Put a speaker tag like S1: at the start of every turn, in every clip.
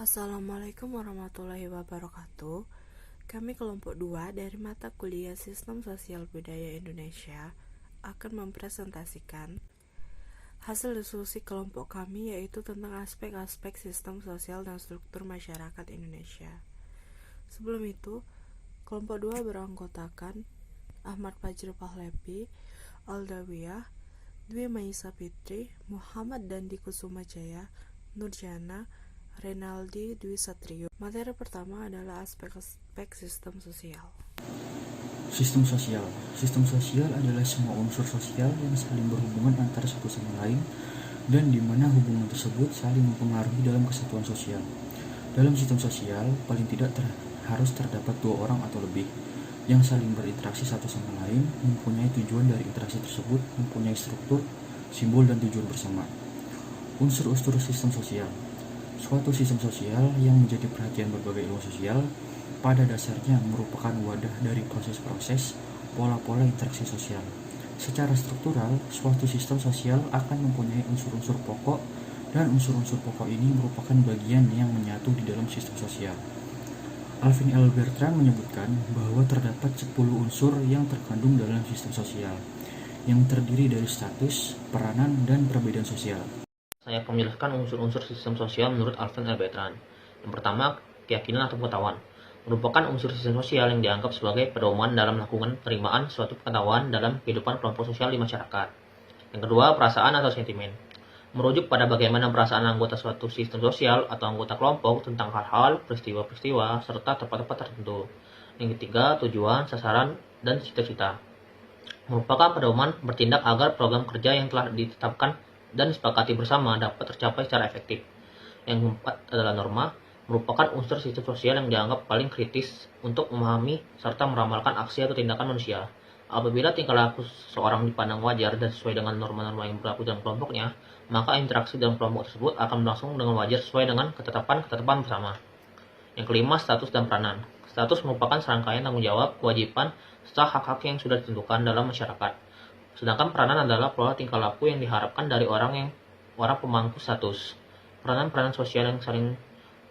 S1: Assalamualaikum warahmatullahi wabarakatuh. Kami kelompok 2 dari mata kuliah Sistem Sosial Budaya Indonesia akan mempresentasikan hasil diskusi kelompok kami, yaitu tentang aspek-aspek sistem sosial dan struktur masyarakat Indonesia. Sebelum itu, kelompok 2 beranggotakan Ahmad Fajri Pahlevi, Aldawiyah, Dwi Maisa Fitri, Muhammad Dandi Kusuma Jaya, Nurjana, Renaldi Dwi Satrio. Materi pertama adalah aspek-aspek sistem sosial.
S2: Sistem sosial. Sistem sosial adalah semua unsur sosial yang saling berhubungan antara satu sama lain dan di mana hubungan tersebut saling mempengaruhi dalam kesatuan sosial. Dalam sistem sosial, paling tidak harus terdapat dua orang atau lebih yang saling berinteraksi satu sama lain, mempunyai tujuan dari interaksi tersebut, mempunyai struktur, simbol, dan tujuan bersama. Unsur-unsur sistem sosial. Suatu sistem sosial yang menjadi perhatian berbagai ilmu sosial pada dasarnya merupakan wadah dari proses-proses pola-pola interaksi sosial. Secara struktural, suatu sistem sosial akan mempunyai unsur-unsur pokok dan unsur-unsur pokok ini merupakan bagian yang menyatu di dalam sistem sosial. Alvin L. Bertrand menyebutkan bahwa terdapat 10 unsur yang terkandung dalam sistem sosial, yang terdiri dari status, peranan, dan perbedaan sosial.
S3: Saya akan menjelaskan unsur-unsur sistem sosial menurut Alvin L. Bertrand. Yang pertama, keyakinan atau pengetahuan. Merupakan unsur sistem sosial yang dianggap sebagai pedoman dalam melakukan penerimaan suatu pengetahuan dalam kehidupan kelompok sosial di masyarakat. Yang kedua, perasaan atau sentimen. Merujuk pada bagaimana perasaan anggota suatu sistem sosial atau anggota kelompok tentang hal-hal, peristiwa-peristiwa, serta tempat-tempat tertentu. Yang ketiga, tujuan, sasaran, dan cita-cita. Merupakan pedoman bertindak agar program kerja yang telah ditetapkan dan disepakati bersama dapat tercapai secara efektif. Yang keempat adalah norma, merupakan unsur sistem sosial yang dianggap paling kritis untuk memahami serta meramalkan aksi atau tindakan manusia. Apabila tingkah laku seseorang dipandang wajar dan sesuai dengan norma-norma yang berlaku dalam kelompoknya, maka interaksi dalam kelompok tersebut akan berlangsung dengan wajar sesuai dengan ketetapan-ketetapan bersama. Yang kelima, status dan peranan. Status merupakan serangkaian tanggung jawab, kewajiban, serta hak-hak yang sudah ditentukan dalam masyarakat. Sedangkan peranan adalah pola tingkah laku yang diharapkan dari orang pemangku status. Peranan-peranan sosial yang saling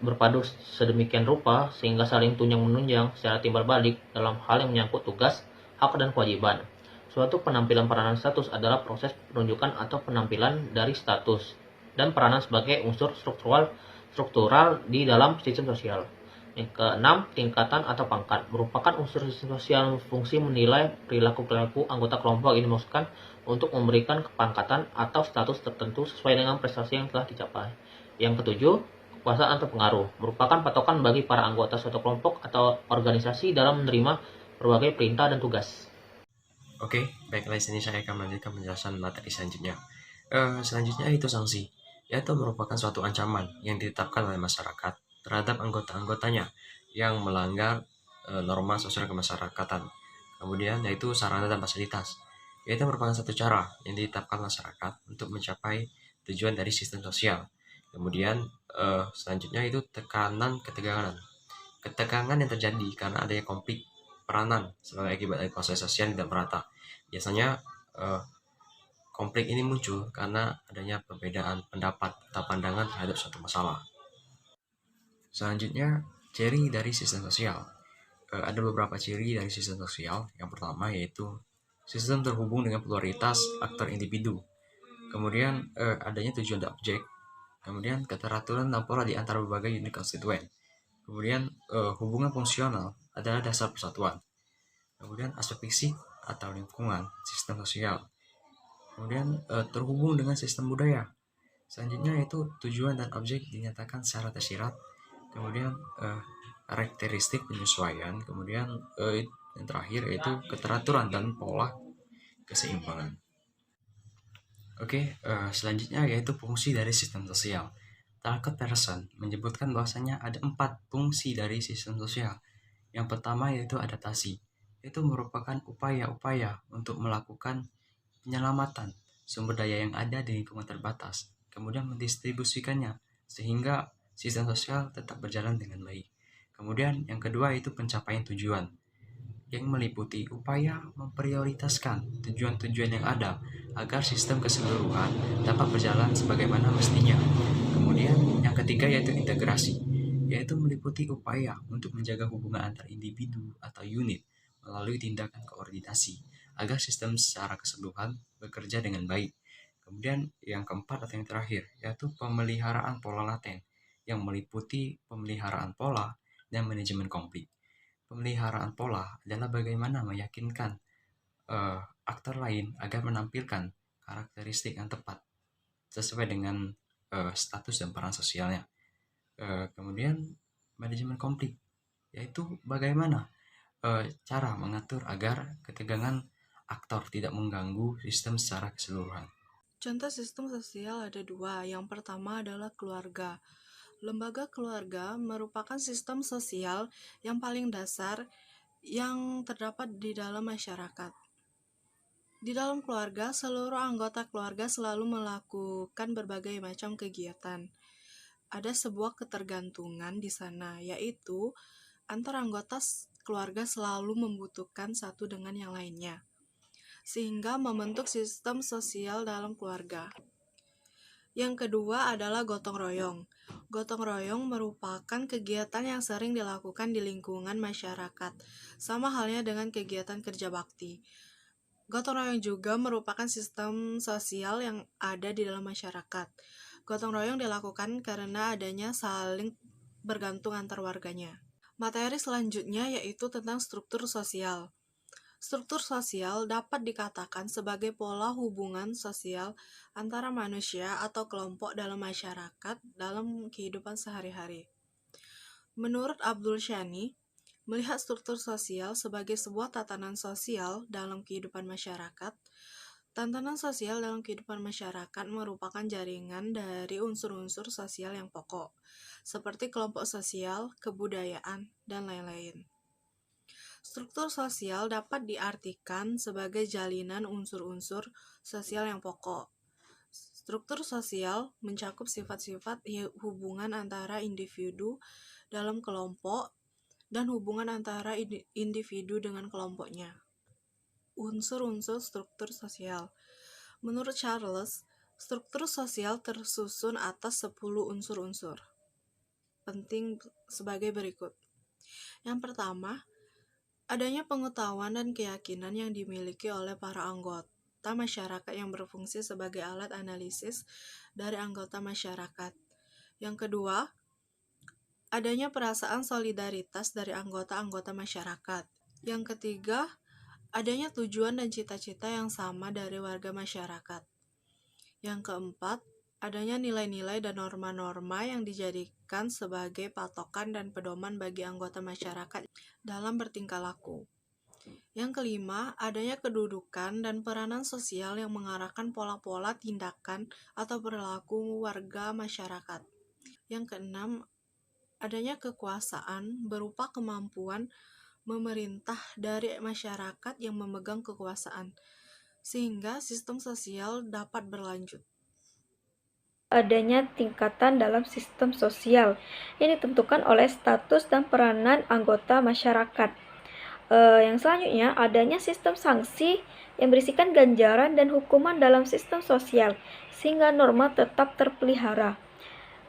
S3: berpadu sedemikian rupa sehingga saling tunjang-menunjang secara timbal balik dalam hal yang menyangkut tugas, hak, dan kewajiban. Suatu penampilan peranan status adalah proses penunjukan atau penampilan dari status dan peranan sebagai unsur struktural di dalam sistem sosial. Yang keenam, tingkatan atau pangkat merupakan unsur sistem sosial yang berfungsi menilai perilaku-perilaku anggota kelompok ini dimaksudkan untuk memberikan kepangkatan atau status tertentu sesuai dengan prestasi yang telah dicapai. Yang ketujuh, kekuasaan atau pengaruh merupakan patokan bagi para anggota suatu kelompok atau organisasi dalam menerima berbagai perintah dan tugas.
S4: Oke, baiklah, di sini saya akan melanjutkan penjelasan materi selanjutnya. Selanjutnya itu sanksi, yaitu merupakan suatu ancaman yang ditetapkan oleh masyarakat terhadap anggota-anggotanya yang melanggar norma sosial kemasyarakatan. Kemudian yaitu sarana dan fasilitas, yaitu merupakan satu cara yang ditetapkan masyarakat untuk mencapai tujuan dari sistem sosial. Kemudian selanjutnya itu tekanan ketegangan. Ketegangan yang terjadi karena adanya konflik peranan sebagai akibat dari proses sosial yang tidak merata. Biasanya konflik ini muncul karena adanya perbedaan pendapat atau pandangan terhadap suatu masalah. Selanjutnya, ciri dari sistem sosial. Ada beberapa ciri dari sistem sosial. Yang pertama yaitu sistem terhubung dengan pluralitas aktor individu. Kemudian adanya tujuan dan objek. Kemudian keteraturan dan pola di antara berbagai unit konstituen. Kemudian hubungan fungsional adalah dasar persatuan. Kemudian aspek fisik atau lingkungan sistem sosial. Kemudian terhubung dengan sistem budaya. Selanjutnya yaitu tujuan dan objek dinyatakan secara tersirat. Kemudian karakteristik penyesuaian. Kemudian yang terakhir yaitu keteraturan dan pola keseimbangan. Oke, selanjutnya yaitu fungsi dari sistem sosial. Talcott Pearson menyebutkan bahwasanya ada 4 fungsi dari sistem sosial. Yang pertama yaitu adaptasi. Itu merupakan upaya-upaya untuk melakukan penyelamatan sumber daya yang ada di lingkungan terbatas, kemudian mendistribusikannya sehingga sistem sosial tetap berjalan dengan baik. Kemudian yang kedua yaitu pencapaian tujuan, yang meliputi upaya memprioritaskan tujuan-tujuan yang ada agar sistem keseluruhan dapat berjalan sebagaimana mestinya. Kemudian yang ketiga yaitu integrasi, yaitu meliputi upaya untuk menjaga hubungan antar individu atau unit melalui tindakan koordinasi agar sistem secara keseluruhan bekerja dengan baik. Kemudian yang keempat atau yang terakhir yaitu pemeliharaan pola laten yang meliputi pemeliharaan pola dan manajemen konflik. Pemeliharaan pola adalah bagaimana meyakinkan aktor lain agar menampilkan karakteristik yang tepat sesuai dengan status dan peran sosialnya. Kemudian manajemen konflik yaitu bagaimana cara mengatur agar ketegangan aktor tidak mengganggu sistem secara keseluruhan.
S1: Contoh sistem sosial ada dua. Yang pertama adalah keluarga. Lembaga keluarga merupakan sistem sosial yang paling dasar yang terdapat di dalam masyarakat. Di dalam keluarga, seluruh anggota keluarga selalu melakukan berbagai macam kegiatan. Ada sebuah ketergantungan di sana, yaitu antar anggota keluarga selalu membutuhkan satu dengan yang lainnya, sehingga membentuk sistem sosial dalam keluarga. Yang kedua adalah gotong royong. Gotong royong merupakan kegiatan yang sering dilakukan di lingkungan masyarakat, sama halnya dengan kegiatan kerja bakti. Gotong royong juga merupakan sistem sosial yang ada di dalam masyarakat. Gotong royong dilakukan karena adanya saling bergantung antar warganya. Materi selanjutnya yaitu tentang struktur sosial. Struktur sosial dapat dikatakan sebagai pola hubungan sosial antara manusia atau kelompok dalam masyarakat dalam kehidupan sehari-hari. Menurut Abdul Shani, melihat struktur sosial sebagai sebuah tatanan sosial dalam kehidupan masyarakat, tatanan sosial dalam kehidupan masyarakat merupakan jaringan dari unsur-unsur sosial yang pokok, seperti kelompok sosial, kebudayaan, dan lain-lain. Struktur sosial dapat diartikan sebagai jalinan unsur-unsur sosial yang pokok. Struktur sosial mencakup sifat-sifat hubungan antara individu dalam kelompok dan hubungan antara individu dengan kelompoknya. Unsur-unsur struktur sosial. Menurut Charles, struktur sosial tersusun atas 10 unsur-unsur penting sebagai berikut. Yang pertama, adanya pengetahuan dan keyakinan yang dimiliki oleh para anggota masyarakat yang berfungsi sebagai alat analisis dari anggota masyarakat. Yang kedua, adanya perasaan solidaritas dari anggota-anggota masyarakat. Yang ketiga, adanya tujuan dan cita-cita yang sama dari warga masyarakat. Yang keempat, adanya nilai-nilai dan norma-norma yang dijadikan sebagai patokan dan pedoman bagi anggota masyarakat dalam bertingkah laku. Yang kelima, adanya kedudukan dan peranan sosial yang mengarahkan pola-pola tindakan atau perilaku warga masyarakat. Yang keenam, adanya kekuasaan berupa kemampuan memerintah dari masyarakat yang memegang kekuasaan, sehingga sistem sosial dapat berlanjut.
S5: Adanya tingkatan dalam sistem sosial yang ditentukan oleh status dan peranan anggota masyarakat. Yang selanjutnya, adanya sistem sanksi yang berisikan ganjaran dan hukuman dalam sistem sosial, sehingga norma tetap terpelihara.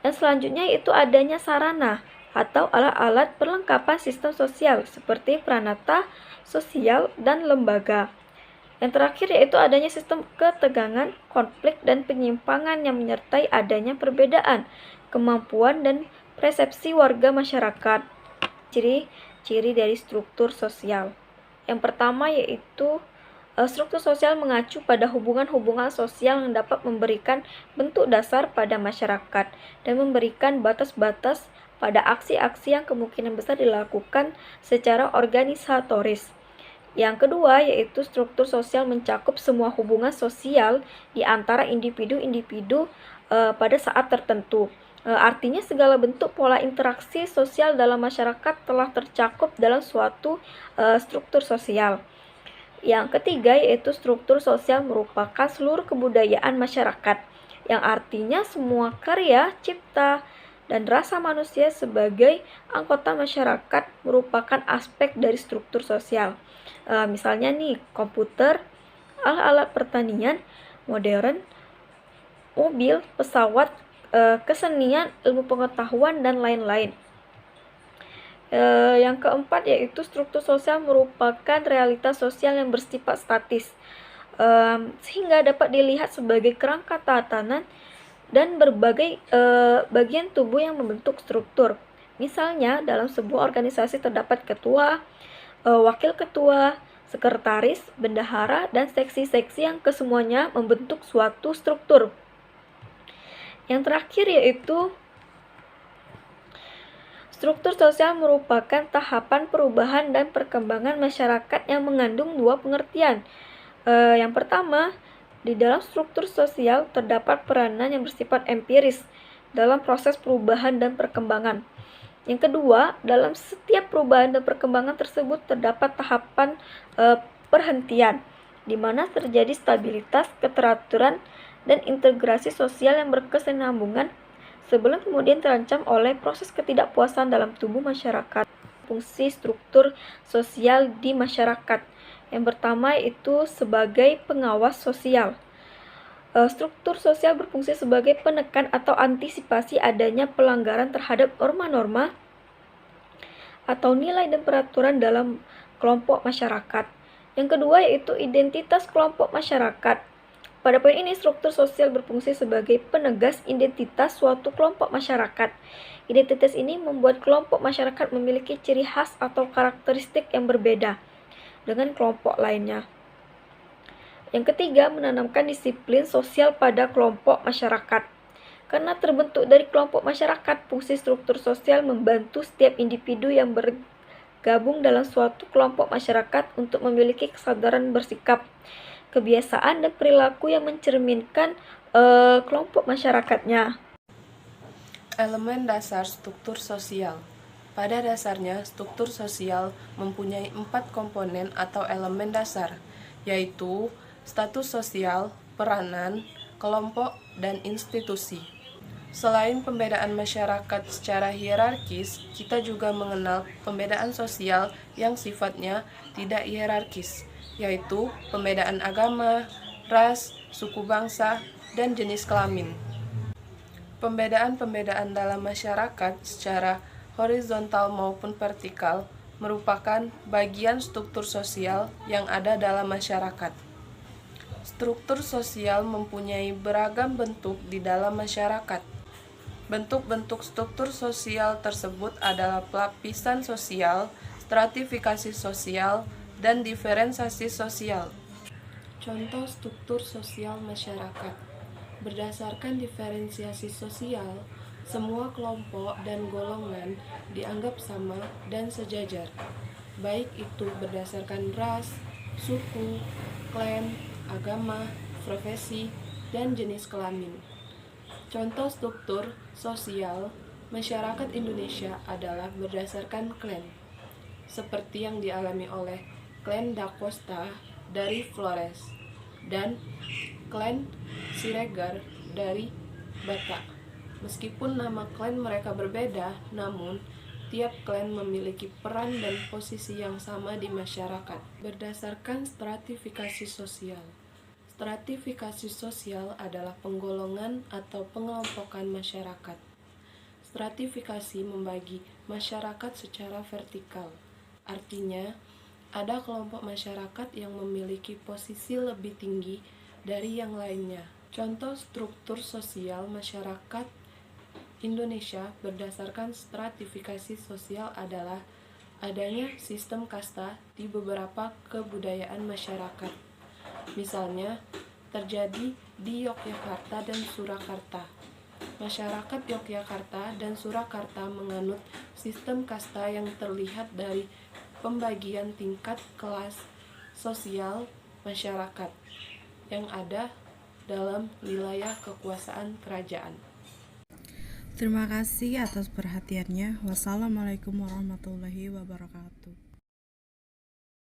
S5: Dan selanjutnya itu adanya sarana atau alat-alat perlengkapan sistem sosial seperti pranata sosial dan lembaga. Yang terakhir yaitu adanya sistem ketegangan, konflik, dan penyimpangan yang menyertai adanya perbedaan, kemampuan, dan persepsi warga masyarakat. Ciri-ciri dari struktur sosial. Yang pertama yaitu struktur sosial mengacu pada hubungan-hubungan sosial yang dapat memberikan bentuk dasar pada masyarakat dan memberikan batas-batas pada aksi-aksi yang kemungkinan besar dilakukan secara organisatoris. Yang kedua yaitu struktur sosial mencakup semua hubungan sosial di antara individu-individu pada saat tertentu. Artinya segala bentuk pola interaksi sosial dalam masyarakat telah tercakup dalam suatu struktur sosial. Yang ketiga yaitu struktur sosial merupakan seluruh kebudayaan masyarakat, yang artinya semua karya, cipta, dan rasa manusia sebagai anggota masyarakat merupakan aspek dari struktur sosial. Misalnya nih, komputer, alat-alat pertanian modern, mobil, pesawat, kesenian, ilmu pengetahuan, dan lain-lain. Yang keempat yaitu struktur sosial merupakan realitas sosial yang bersifat statis, sehingga dapat dilihat sebagai kerangka tatanan dan berbagai bagian tubuh yang membentuk struktur. Misalnya, dalam sebuah organisasi terdapat ketua, wakil ketua, sekretaris, bendahara, dan seksi-seksi yang kesemuanya membentuk suatu struktur. Yang terakhir yaitu struktur sosial merupakan tahapan perubahan dan perkembangan masyarakat yang mengandung dua pengertian. Yang pertama, di dalam struktur sosial terdapat peranan yang bersifat empiris dalam proses perubahan dan perkembangan. Yang kedua, dalam setiap perubahan dan perkembangan tersebut terdapat tahapan perhentian, di mana terjadi stabilitas, keteraturan, dan integrasi sosial yang berkesinambungan sebelum kemudian terancam oleh proses ketidakpuasan dalam tubuh masyarakat. Fungsi struktur sosial di masyarakat. Yang pertama itu sebagai pengawas sosial. Struktur sosial berfungsi sebagai penekan atau antisipasi adanya pelanggaran terhadap norma-norma atau nilai dan peraturan dalam kelompok masyarakat. Yang kedua yaitu identitas kelompok masyarakat. Pada poin ini, struktur sosial berfungsi sebagai penegas identitas suatu kelompok masyarakat. Identitas ini membuat kelompok masyarakat memiliki ciri khas atau karakteristik yang berbeda dengan kelompok lainnya. Yang ketiga, menanamkan disiplin sosial pada kelompok masyarakat. Karena terbentuk dari kelompok masyarakat, fungsi struktur sosial membantu setiap individu yang bergabung dalam suatu kelompok masyarakat untuk memiliki kesadaran bersikap, kebiasaan, dan perilaku yang mencerminkan kelompok masyarakatnya.
S1: Elemen dasar struktur sosial. Pada dasarnya, struktur sosial mempunyai 4 komponen atau elemen dasar, yaitu status sosial, peranan, kelompok, dan institusi. Selain pembedaan masyarakat secara hierarkis, kita juga mengenal pembedaan sosial yang sifatnya tidak hierarkis, yaitu pembedaan agama, ras, suku bangsa, dan jenis kelamin. Pembedaan-pembedaan dalam masyarakat secara horizontal maupun vertikal merupakan bagian struktur sosial yang ada dalam masyarakat. Struktur sosial mempunyai beragam bentuk di dalam masyarakat. Bentuk-bentuk struktur sosial tersebut adalah pelapisan sosial, stratifikasi sosial, dan diferensiasi sosial. Contoh struktur sosial masyarakat. Berdasarkan diferensiasi sosial, semua kelompok dan golongan dianggap sama dan sejajar, baik itu berdasarkan ras, suku, klan, agama, profesi, dan jenis kelamin. Contoh struktur sosial masyarakat Indonesia adalah berdasarkan klan, seperti yang dialami oleh klan Da Costa dari Flores dan klan Siregar dari Batak. Meskipun nama klan mereka berbeda, namun tiap klan memiliki peran dan posisi yang sama di masyarakat. Berdasarkan stratifikasi sosial. Stratifikasi sosial adalah penggolongan atau pengelompokan masyarakat. Stratifikasi membagi masyarakat secara vertikal. Artinya, ada kelompok masyarakat yang memiliki posisi lebih tinggi dari yang lainnya. Contoh struktur sosial masyarakat Indonesia berdasarkan stratifikasi sosial adalah adanya sistem kasta di beberapa kebudayaan masyarakat. Misalnya, terjadi di Yogyakarta dan Surakarta. Masyarakat Yogyakarta dan Surakarta menganut sistem kasta yang terlihat dari pembagian tingkat kelas sosial masyarakat yang ada dalam wilayah kekuasaan kerajaan.
S6: Terima kasih atas perhatiannya. Wassalamualaikum warahmatullahi wabarakatuh.